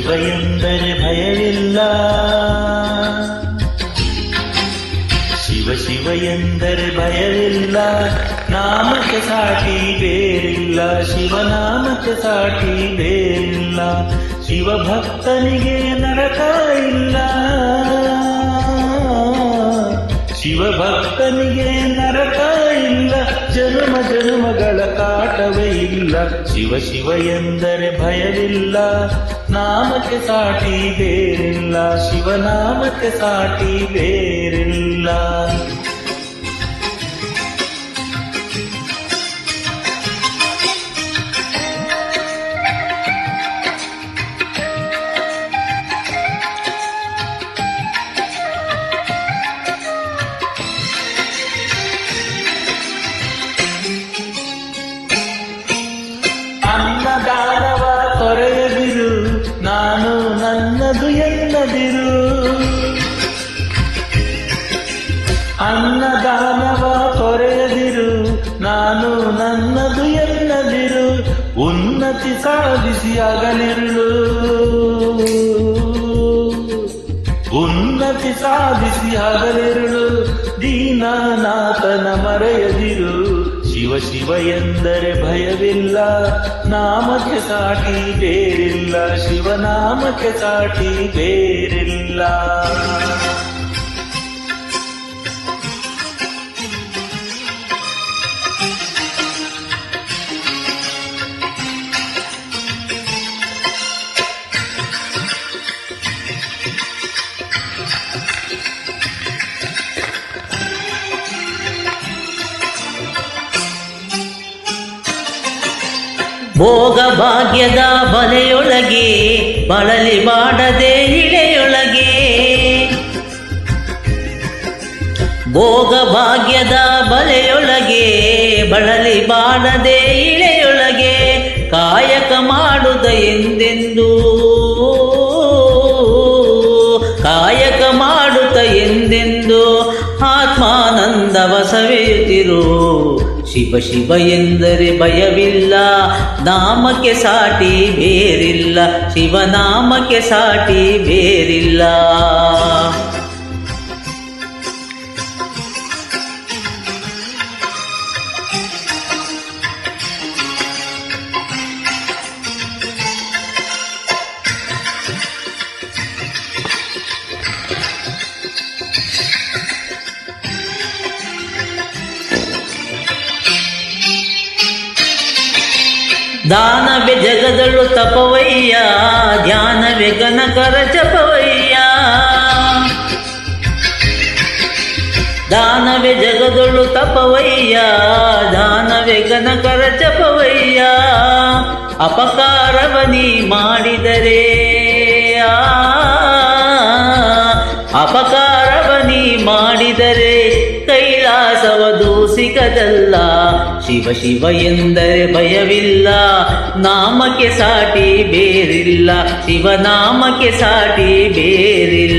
ಶಿವ ಎಂದರೆ ಭಯವಿಲ್ಲ, ಶಿವ ಶಿವ ಎಂದರೆ ಭಯವಿಲ್ಲ. ನಾಮಕ್ಕೆ ಸಾಟಿ ಬೇರಿಲ್ಲ, ಶಿವನಾಮಕ್ಕೆ ಸಾಟಿ ಬೇರಿಲ್ಲ. ಶಿವಭಕ್ತನಿಗೆ ನರಕ ಇಲ್ಲ, ಶಿವಭಕ್ತನಿಗೆ ನರಕ ಇಲ್ಲ. ಜನ್ಮ ಜನ್ಮಗಳ ಕಾಟವೇ ಇಲ್ಲ. ಶಿವ ಶಿವ ಎಂದರೆ ಭಯವಿಲ್ಲ, ನಾಮಕ್ಕೆ ಸಾಟಿ ಬೇರಿಲ್ಲ, ಶಿವನಾಮಕ್ಕೆ ಸಾಟಿ ಬೇರಿಲ್ಲ. ಅನ್ನದಾನವ ತೊರೆಯದಿರು, ನಾನು ನನ್ನದು ಎನ್ನದಿರು. ಅನ್ನದಾನವ ತೊರೆಯದಿರು, ನಾನು ನನ್ನದು ಎನ್ನದಿರು. ಉನ್ನತಿ ಸಾಧಿಸಿ ಅಗಲಿರು, ಉನ್ನತಿ ಸಾಧಿಸಿ ಹಗಲಿರುಳು. ದೀನನಾಥನ ಮರೆಯದಿರು, ಶಿವ ಶಿವ ಎಂದರೆ ಭಯವಿಲ್ಲ, ನಾಮಕ್ಕೆ ಸಾಟಿ ಬೇರಿಲ್ಲ, ಶಿವನಾಮಕ್ಕೆ ಸಾಟಿ ಬೇರಿಲ್ಲ. ಭೋಗ ಭಾಗ್ಯದ ಬಲೆಯೊಳಗೆ ಬಳಲಿ ಬಾಡದೆ ಇಳೆಯೊಳಗೆ, ಭೋಗ ಭಾಗ್ಯದ ಬಲೆಯೊಳಗೆ ಬಳಲಿ ಬಾಡದೆ ಇಳೆಯೊಳಗೆ. ಕಾಯಕ ಮಾಡುದ ಎಂದೆಂದು, ಕಾಯಕ ಮಾಡುತ್ತ ಎಂದೆಂದು ಆತ್ಮಾನಂದವ ಸವೆಯುತ್ತಿರು. ಶಿವ ಶಿವ ಎಂದರೆ ಭಯವಿಲ್ಲ, ನಾಮಕ್ಕೆ ಸಾಟಿ ಬೇರಿಲ್ಲ, ಶಿವನಾಮಕ್ಕೆ ಸಾಟಿ ಬೇರಿಲ್ಲ. ದಾನವೇ ಜಗದಳು ತಪವಯ್ಯ, ಧ್ಯಾನವೇ ಗಣಕರ ಜಪವಯ್ಯ. ದಾನವೇ ಜಗದಳು ತಪವಯ್ಯ, ದಾನವೇ ಗಣಕರ ಜಪವಯ್ಯ. ಅಪಕಾರವನಿ ಮಾಡಿದರೆ, ಅಪಕಾರವನಿ ಮಾಡಿದರೆ ಕೈಲಾಸವದು ಸಿಗದಲ್ಲ. ಶಿವ ಶಿವ ಎಂದರೆ ಭಯವಿಲ್ಲ, ನಾಮಕ್ಕೆ ಸಾಟಿ ಬೇರಿಲ್ಲ, ಶಿವನಾಮಕ್ಕೆ ಸಾಟಿ ಬೇರಿಲ್ಲ.